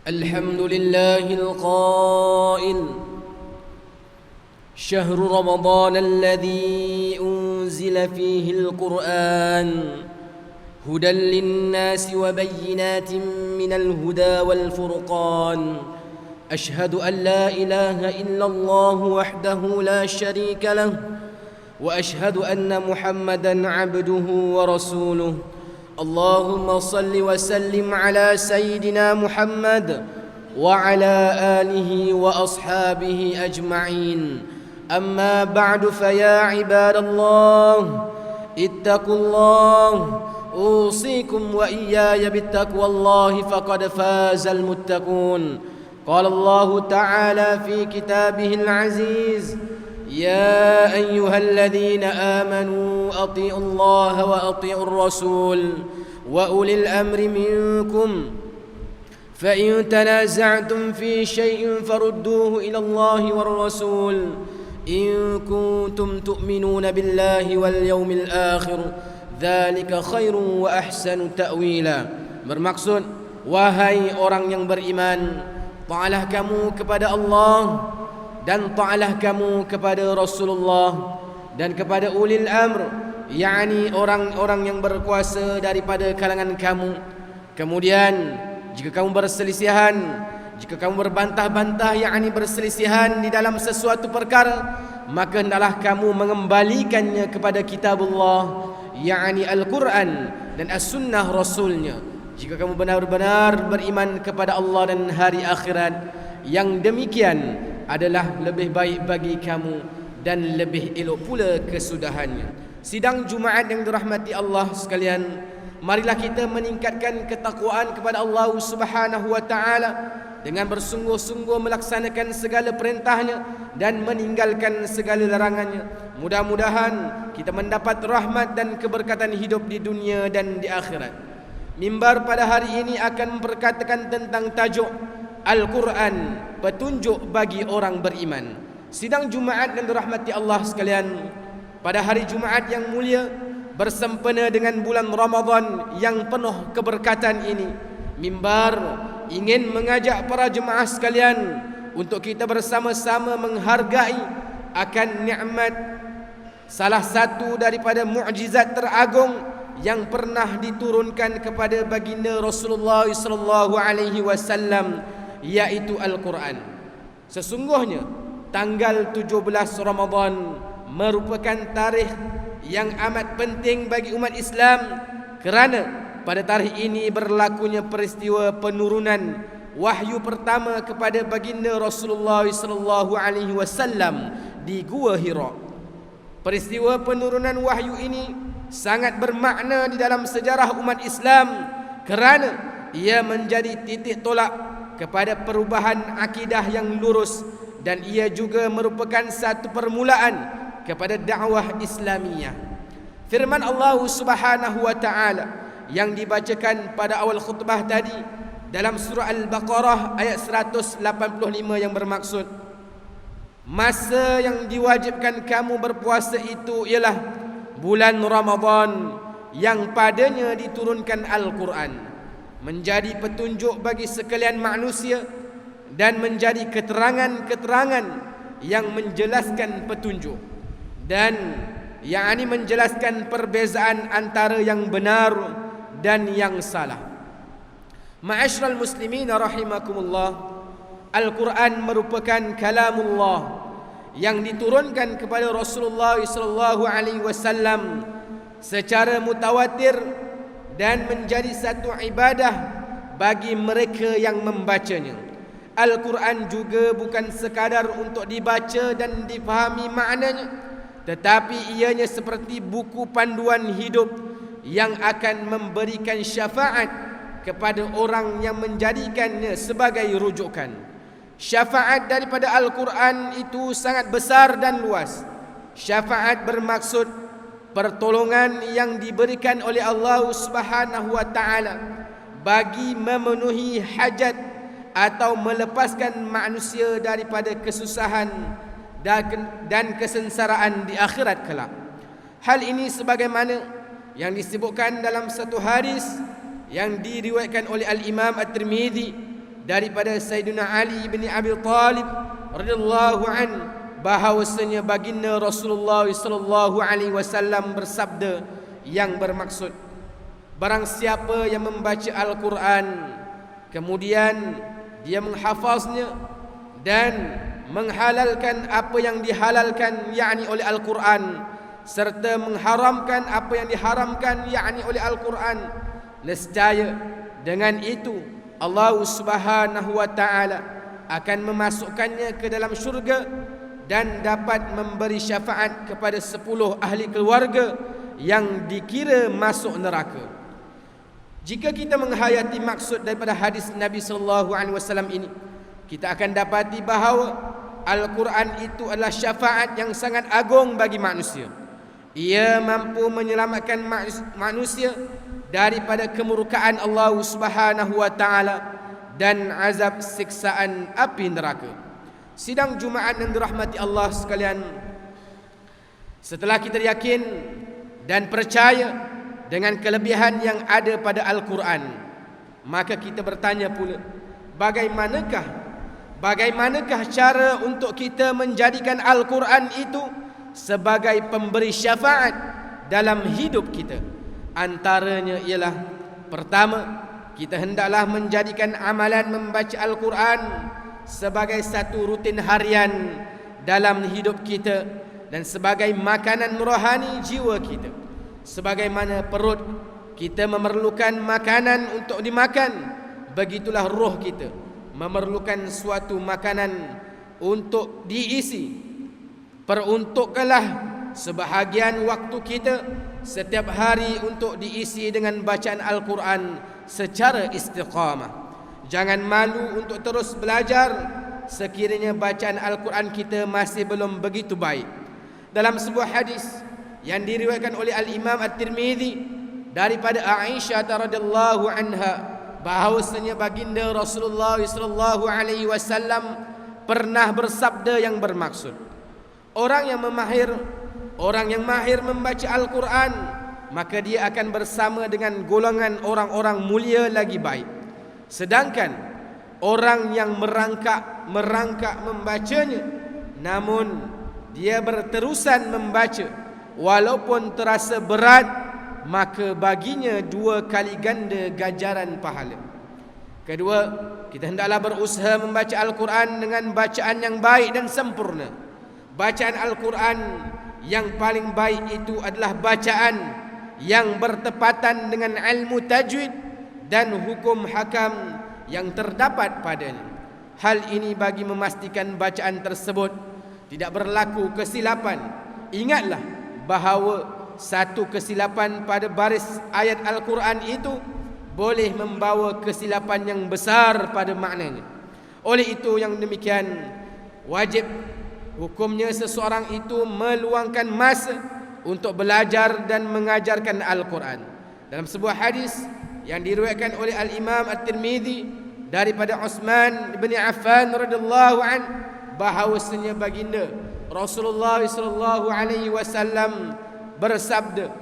الحمد لله القائل شهر رمضان الذي أنزل فيه القرآن هدى للناس وبينات من الهدى والفرقان أشهد أن لا إله إلا الله وحده لا شريك له وأشهد أن محمدًا عبده ورسوله اللهم صل وسلم على سيدنا محمد وعلى آله وأصحابه أجمعين أما بعد فيا عباد الله اتقوا الله أوصيكم وإياي بالتقوى الله فقد فاز المتقون قال الله تعالى في كتابه العزيز يا أيها الذين آمنوا أطيعوا الله وأطيعوا الرسول وأولي الأمر منكم فإن تنازعتم في شيء فردوه إلى الله والرسول إن كنتم تؤمنون بالله واليوم الآخر ذلك خير وأحسن تأويلا. Bermaksud, wahai orang yang beriman, taatlah kamu kepada Allah dan taatlah kamu kepada Rasulullah dan kepada ulil amr, yakni orang-orang yang berkuasa daripada kalangan kamu. Kemudian jika kamu berselisihan, jika kamu berbantah-bantah, yakni berselisihan di dalam sesuatu perkara, maka hendaklah kamu mengembalikannya kepada kitabullah, yakni Al-Quran dan As-Sunnah Rasulnya. Jika kamu benar-benar beriman kepada Allah dan hari akhirat, yang demikian adalah lebih baik bagi kamu dan lebih elok pula kesudahannya. Sidang Jumaat yang dirahmati Allah sekalian, marilah kita meningkatkan ketakwaan kepada Allah Subhanahu wa taala dengan bersungguh-sungguh melaksanakan segala perintahnya dan meninggalkan segala larangannya. Mudah-mudahan kita mendapat rahmat dan keberkatan hidup di dunia dan di akhirat. Mimbar pada hari ini akan memperkatakan tentang tajuk Al-Quran, petunjuk bagi orang beriman. Sidang Jumaat yang dirahmati Allah sekalian, pada hari Jumaat yang mulia bersempena dengan bulan Ramadan yang penuh keberkatan ini, mimbar ingin mengajak para jemaah sekalian untuk kita bersama-sama menghargai akan nikmat salah satu daripada mukjizat teragung yang pernah diturunkan kepada baginda Rasulullah sallallahu alaihi wasallam, yaitu Al-Quran. Sesungguhnya tanggal 17 Ramadan merupakan tarikh yang amat penting bagi umat Islam, kerana pada tarikh ini berlakunya peristiwa penurunan wahyu pertama kepada baginda Rasulullah sallallahu alaihi wasallam di Gua Hira. Peristiwa penurunan wahyu ini sangat bermakna di dalam sejarah umat Islam, kerana ia menjadi titik tolak kepada perubahan akidah yang lurus, dan ia juga merupakan satu permulaan kepada dakwah Islamiyah. Firman Allah Subhanahu wa taala yang dibacakan pada awal khutbah tadi dalam surah Al-Baqarah ayat 185 yang bermaksud, masa yang diwajibkan kamu berpuasa itu ialah bulan Ramadan yang padanya diturunkan Al-Quran, menjadi petunjuk bagi sekalian manusia dan menjadi keterangan-keterangan yang menjelaskan petunjuk, dan yakni menjelaskan perbezaan antara yang benar dan yang salah. Ma'asyiral muslimin rahimakumullah, Al-Quran merupakan kalamullah yang diturunkan kepada Rasulullah sallallahu alaihi wasallam secara mutawatir dan menjadi satu ibadah bagi mereka yang membacanya. Al-Quran juga bukan sekadar untuk dibaca dan difahami maknanya, tetapi ianya seperti buku panduan hidup yang akan memberikan syafaat kepada orang yang menjadikannya sebagai rujukan. Syafaat daripada Al-Quran itu sangat besar dan luas. Syafaat bermaksud pertolongan yang diberikan oleh Allah Subhanahu wa taala bagi memenuhi hajat atau melepaskan manusia daripada kesusahan dan kesengsaraan di akhirat kelak. Hal ini sebagaimana yang disebutkan dalam satu hadis yang diriwayatkan oleh Al-Imam At-Tirmidzi daripada Sayyidina Ali bin Abi Talib radhiyallahu an bahawasanya baginda Rasulullah sallallahu alaihi wasallam bersabda yang bermaksud, barang siapa yang membaca Al-Quran kemudian dia menghafaznya dan menghalalkan apa yang dihalalkan yakni oleh Al-Quran, serta mengharamkan apa yang diharamkan yakni oleh Al-Quran, nescaya dengan itu Allah Subhanahu wa taala akan memasukkannya ke dalam syurga dan dapat memberi syafaat kepada 10 ahli keluarga yang dikira masuk neraka. Jika kita menghayati maksud daripada hadis Nabi sallallahu alaihi wasallam ini, kita akan dapati bahawa Al-Quran itu adalah syafaat yang sangat agung bagi manusia. Ia mampu menyelamatkan manusia daripada kemurkaan Allah Subhanahu wa taala dan azab siksaan api neraka. Sidang Jumaat yang dirahmati Allah sekalian, setelah kita yakin dan percaya dengan kelebihan yang ada pada Al-Quran, maka kita bertanya pula, bagaimanakah cara untuk kita menjadikan Al-Quran itu sebagai pemberi syafaat dalam hidup kita? Antaranya ialah, pertama, kita hendaklah menjadikan amalan membaca Al-Quran sebagai satu rutin harian dalam hidup kita dan sebagai makanan rohani jiwa kita. Sebagaimana perut kita memerlukan makanan untuk dimakan, begitulah roh kita memerlukan suatu makanan untuk diisi. Peruntukkanlah sebahagian waktu kita setiap hari untuk diisi dengan bacaan Al-Quran secara istiqamah. Jangan malu untuk terus belajar sekiranya bacaan Al-Quran kita masih belum begitu baik. Dalam sebuah hadis yang diriwayatkan oleh Al-Imam At-Tirmidzi daripada Aisyah radhiyallahu anha, bahawasanya baginda Rasulullah sallallahu alaihi wasallam pernah bersabda yang bermaksud, orang yang mahir membaca Al-Quran, maka dia akan bersama dengan golongan orang-orang mulia lagi baik. Sedangkan orang yang merangkak membacanya, namun dia berterusan membaca walaupun terasa berat, maka baginya 2 kali ganda ganjaran pahala. Kedua, kita hendaklah berusaha membaca Al-Quran dengan bacaan yang baik dan sempurna. Bacaan Al-Quran yang paling baik itu adalah bacaan yang bertepatan dengan ilmu tajwid dan hukum hakam yang terdapat padanya. Hal ini bagi memastikan bacaan tersebut tidak berlaku kesilapan. Ingatlah bahawa satu kesilapan pada baris ayat Al-Quran itu boleh membawa kesilapan yang besar pada maknanya. Oleh itu yang demikian, wajib hukumnya seseorang itu meluangkan masa untuk belajar dan mengajarkan Al-Quran. Dalam sebuah hadis yang diriwayatkan oleh Al-Imam At-Tirmidzi daripada Utsman bin Affan radhiyallahu an, bahawasanya baginda Rasulullah sallallahu alaihi wasallam bersabda,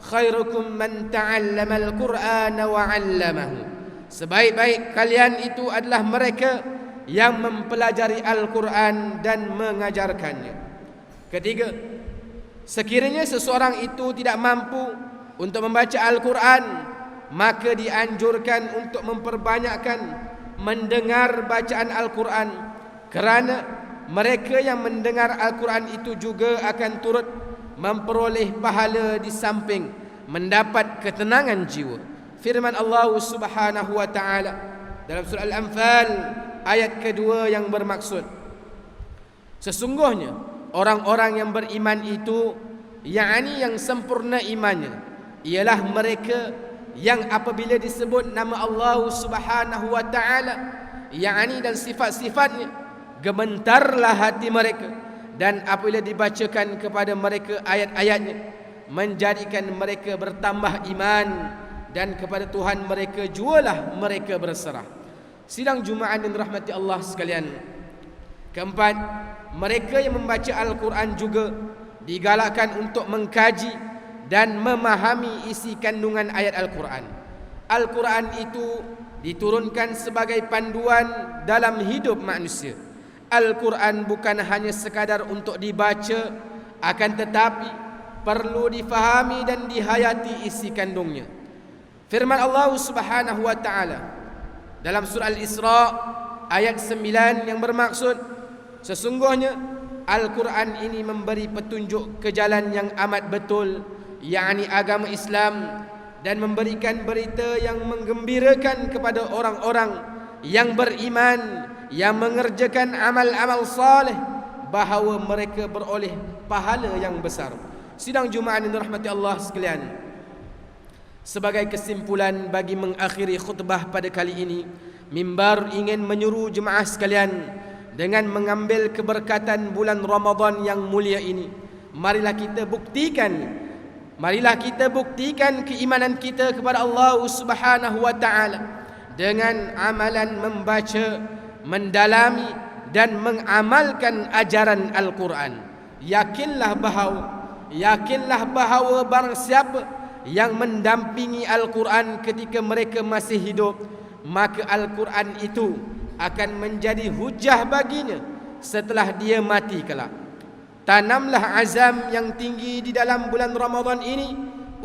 khairukum man ta'allama al-Qur'ana wa 'allamahu. Sebaik-baik kalian itu adalah mereka yang mempelajari Al-Quran dan mengajarkannya. Ketiga, sekiranya seseorang itu tidak mampu untuk membaca Al-Quran, maka dianjurkan untuk memperbanyakkan mendengar bacaan Al-Quran, kerana mereka yang mendengar Al-Quran itu juga akan turut memperoleh pahala di samping mendapat ketenangan jiwa. Firman Allah Subhanahu wa taala dalam surah Al-Anfal ayat kedua yang bermaksud, sesungguhnya orang-orang yang beriman itu, yakni yang sempurna imannya, ialah mereka yang apabila disebut nama Allah Subhanahu wa taala, yakni dan sifat-sifatnya, gemetarlah hati mereka, dan apabila dibacakan kepada mereka ayat-ayatnya, menjadikan mereka bertambah iman, dan kepada Tuhan mereka jualah mereka berserah. Sidang Jumaat yang dirahmati Allah sekalian, keempat, mereka yang membaca Al-Quran juga digalakkan untuk mengkaji dan memahami isi kandungan ayat Al-Quran. Al-Quran itu diturunkan sebagai panduan dalam hidup manusia. Al-Quran bukan hanya sekadar untuk dibaca, akan tetapi perlu difahami dan dihayati isi kandungnya. Firman Allah Subhanahu wa taala dalam surah Al-Isra ayat 9 yang bermaksud, sesungguhnya Al-Quran ini memberi petunjuk ke jalan yang amat betul, yakni agama Islam, dan memberikan berita yang menggembirakan kepada orang-orang yang beriman, yang mengerjakan amal-amal saleh, bahawa mereka beroleh pahala yang besar. Sidang Jumaat yang dirahmati Allah sekalian, sebagai kesimpulan bagi mengakhiri khutbah pada kali ini, mimbar ingin menyuruh jemaah sekalian dengan mengambil keberkatan bulan Ramadan yang mulia ini. Marilah kita buktikan keimanan kita kepada Allah Subhanahu wa taala dengan amalan membaca, mendalami dan mengamalkan ajaran Al-Quran. Yakinlah bahawa barang siapa yang mendampingi Al-Quran ketika mereka masih hidup, maka Al-Quran itu akan menjadi hujah baginya setelah dia mati kelak. Tanamlah azam yang tinggi di dalam bulan Ramadan ini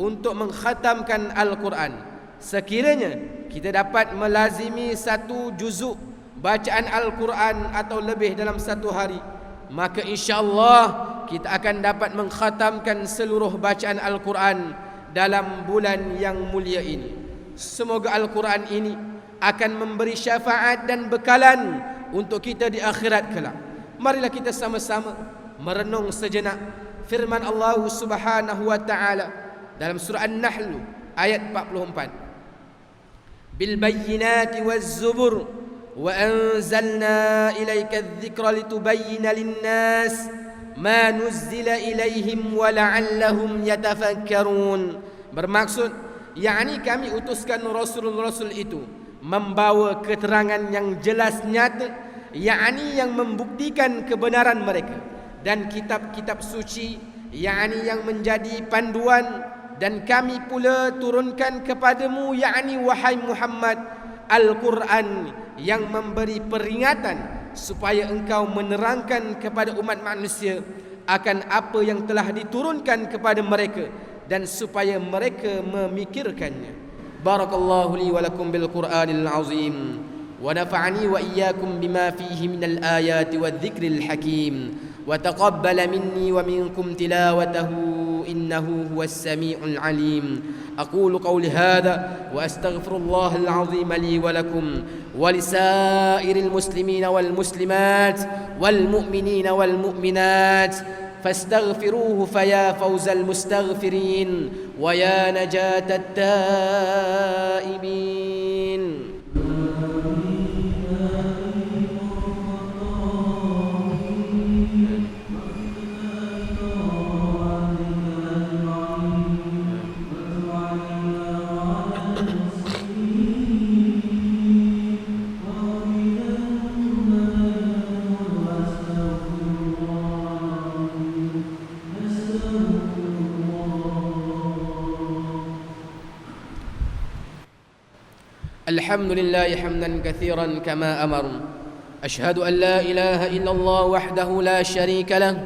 untuk mengkhatamkan Al-Quran. Sekiranya kita dapat melazimi satu juzuk bacaan Al-Quran atau lebih dalam satu hari, maka insya-Allah kita akan dapat mengkhatamkan seluruh bacaan Al-Quran dalam bulan yang mulia ini. Semoga Al-Quran ini akan memberi syafaat dan bekalan untuk kita di akhirat kelak. Marilah kita sama-sama merenung sejenak firman Allah Subhanahu wa taala dalam surah An-Nahl ayat 44. Bil bayyinati waz zubur wa anzalna ilaika adh-dhikra litubayyana lin-nas ma nuzzila ilaihim wa la'allahum yatafakkarun. Bermaksud, yakni kami utuskan rasul-rasul itu membawa keterangan yang jelas nyata, yakni yang membuktikan kebenaran mereka, dan kitab-kitab suci, yakni yang menjadi panduan, dan kami pula turunkan kepadamu, yakni wahai Muhammad, Al-Quran yang memberi peringatan supaya engkau menerangkan kepada umat manusia akan apa yang telah diturunkan kepada mereka dan supaya mereka memikirkannya. Barakallahu li wa lakum bil Qur'anil azim wa nafa'ani wa iyyakum bima fihi minal ayati wadh-dhikril hakim wa taqabbala minni wa minkum tilawatahu innahu huwas sami'ul alim. أقول قولي هذا وأستغفر الله العظيم لي ولكم ولسائر المسلمين والمسلمات والمؤمنين والمؤمنات فاستغفروه فيا فوز المستغفرين ويا نجاة التائبين. الحمد لله حمدا كثيرا كما أمر. أشهد أن لا إله إلا الله وحده لا شريك له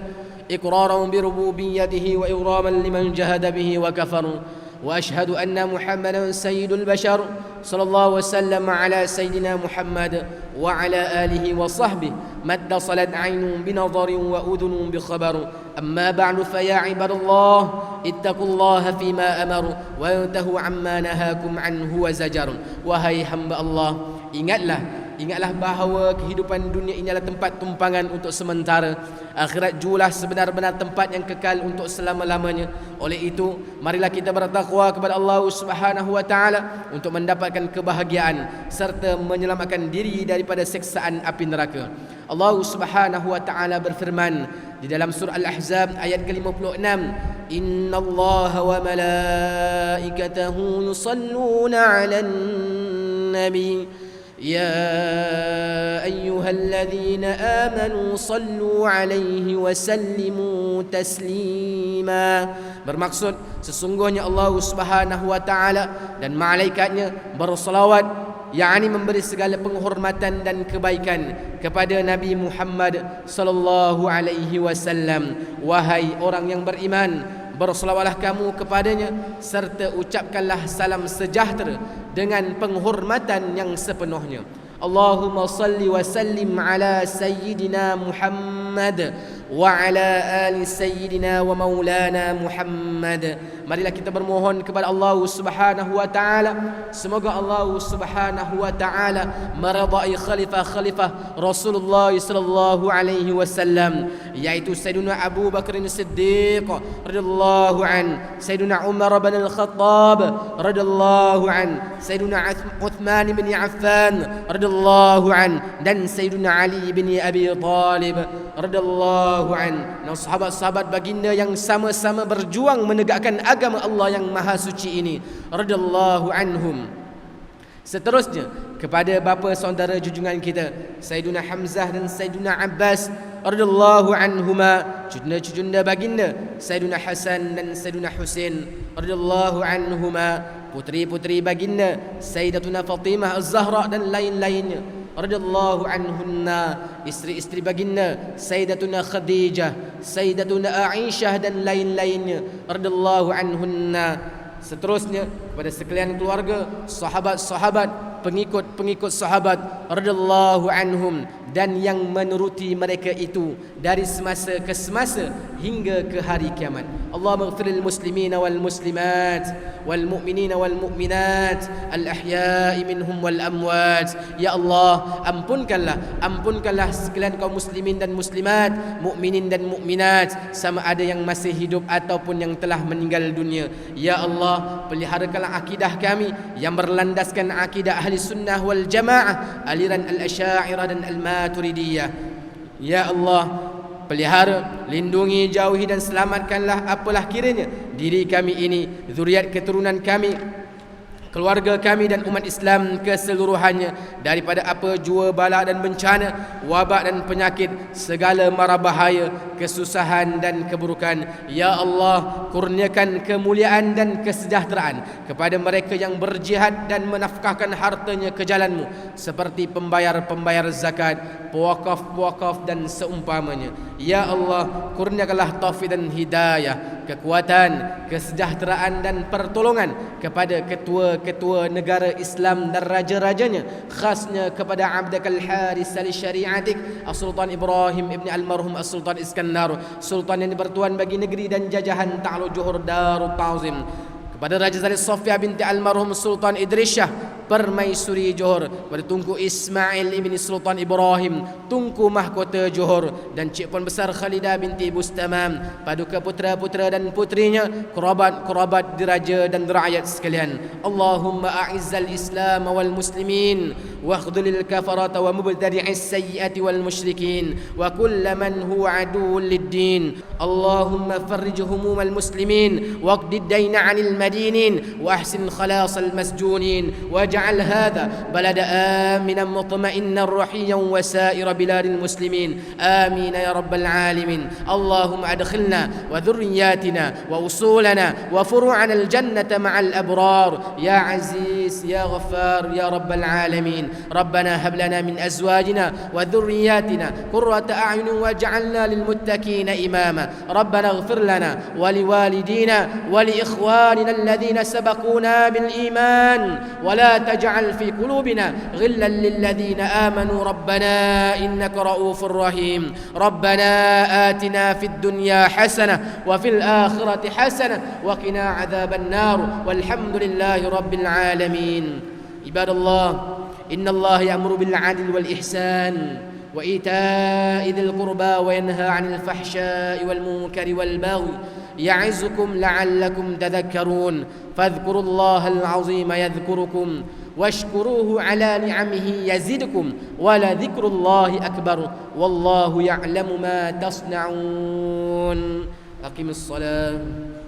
إقرارا بربوبيته وإغراما لمن جهد به وكفر. وأشهد أن محمدا سيد البشر صلى الله وسلم على سيدنا محمد وعلى آله وصحبه ما اتصلت عين بنظر وأذن بخبر. أما بعد فيا عباد الله اتقوا الله فيما أمر وانتهوا عما نهاكم عنه وزجر. Wahai hamba Allah, ingatlah bahawa kehidupan dunia ini adalah tempat tumpangan untuk sementara. Akhirat jualah sebenar-benar tempat yang kekal untuk selama-lamanya. Oleh itu, marilah kita bertakwa kepada Allah Subhanahu wa taala untuk mendapatkan kebahagiaan serta menyelamatkan diri daripada siksaan api neraka. Allah Subhanahu wa taala berfirman di dalam surah Al-Ahzab ayat ke-56, Innallaha wa malaikatahu yusalluna 'alan nabi ya ayyuhalladzina amanu sallu 'alaihi wa sallimu taslima. Bermaksud, sesungguhnya Allah Subhanahu wa taala dan malaikatnya bersalawat yakni memberi segala penghormatan dan kebaikan kepada Nabi Muhammad sallallahu alaihi wasallam. Wahai orang yang beriman, berselawatlah kamu kepadanya serta ucapkanlah salam sejahtera dengan penghormatan yang sepenuhnya. Allahumma salli wa sallim ala sayyidina Muhammad wa ala ali sayyidina wa maulana Muhammad. Marilah kita bermohon kepada Allah Subhanahu wa taala, semoga Allah Subhanahu wa taala meridai khalifah Rasulullah sallallahu alaihi wasallam, yaitu Sayyidina Abu Bakar As-Siddiq radhiyallahu an, Sayyidina Umar bin Al-Khattab radhiyallahu an, Sayyidina Uthman bin Affan radhiyallahu an, dan Sayyidina Ali bin Abi Talib radhiyallahu an, dan sahabat-sahabat baginda yang sama-sama berjuang menegakkan agama Allah yang maha suci ini radhiyallahu anhum. Seterusnya kepada bapa saudara junjungan kita Sayyidina Hamzah dan Sayyidina Abbas radhiyallahu anhuma, cucunda baginda Sayyidina Hasan dan Sayyidina Husain radhiyallahu anhuma, putri-putri baginda Sayyidatuna Fatimah Az-Zahra dan lain-lainnya radhiyallahu anhunna, isteri-isteri baginda Sayyidatuna Khadijah, Sayyidatuna Aisyah dan lain-lainnya radhiyallahu anhunna. Seterusnya kepada sekalian keluarga, sahabat-sahabat, pengikut-pengikut sahabat radhiyallahu anhum, dan yang menuruti mereka itu dari semasa ke semasa hingga ke hari kiamat. Allahumma ighfir lil muslimina wal muslimat wal mu'minina wal mu'minat al ahya'i minhum wal amwat. Ya Allah, ampunkanlah sekalian kaum muslimin dan muslimat, mukminin dan mukminat, sama ada yang masih hidup ataupun yang telah meninggal dunia. Ya Allah, peliharakanlah akidah kami yang berlandaskan akidah ahli sunnah wal jamaah, aliran al-asy'ariyah dan al-maturidiyah. Ya Allah, pelihara, lindungi, jauhi dan selamatkanlah apalah kiranya diri kami ini, zuriat keturunan kami, keluarga kami dan umat Islam keseluruhannya daripada apa jua bala dan bencana, wabak dan penyakit, segala mara bahaya, kesusahan dan keburukan. Ya Allah, kurniakan kemuliaan dan kesejahteraan kepada mereka yang berjihad dan menafkahkan hartanya ke jalan-Mu, seperti pembayar-pembayar zakat, pewakaf-pewakaf dan seumpamanya. Ya Allah, kurniakanlah taufik dan hidayah, kekuatan, kesejahteraan dan pertolongan kepada ketua-ketua negara Islam dan raja-rajanya, khasnya kepada Abdakal Haris al-Syari'atik As-Sultan Ibrahim ibn Al-Marhum As-Sultan Iskandar, Sultan yang bertuan bagi negeri dan jajahan Ta'lu Johor Darut Ta'zim, kepada Raja Zali Sofia binti Al-Marhum Sultan Idrisyah Permaisuri Johor, kepada Tunku Ismail ibn Sultan Ibrahim Tunku Mahkota Johor, dan Cik Puan Besar Khalidah binti Bustamam, paduka putra-putra dan putrinya, kerabat-kerabat diraja dan rakyat sekalian. Allahumma a'izzal Islam wal muslimin wa khudhulil kafarata wa mubtadi'is sayyiati wal musyrikin wa kulla man huwa aduwwun lid-din. Allahumma farrij humumal muslimin waqdid dayna 'anil madinin wa ahsin khalasal masjunin waj'al hadha balada aminan mutma'innan rahiyan wa sa'ir biladil muslimin. Amin ya rabbal alamin. Allahumma adkhilna wa dhurriyyatina wa usulana wa furu'ana al-jannata ma'al abrar ya aziz ya ghaffar ya rabbal alamin. ربنا هب لنا من أزواجنا وذرياتنا قرة أعين واجعلنا للمتقين إماما. ربنا اغفر لنا ولوالدينا ولإخواننا الذين سبقونا بالإيمان ولا تجعل في قلوبنا غلا للذين آمنوا ربنا إنك رؤوف رحيم. ربنا آتنا في الدنيا حسنة وفي الآخرة حسنة وقنا عذاب النار والحمد لله رب العالمين. عباد الله، إن الله يأمر بالعدل والإحسان وإيتاء ذي القربى وينهى عن الفحشاء والمنكر والبغي يعظكم لعلكم تذكرون. فاذكروا الله العظيم يذكركم واشكروه على نعمه يزدكم ولذكر الله أكبر والله يعلم ما تصنعون. أقم الصلاة.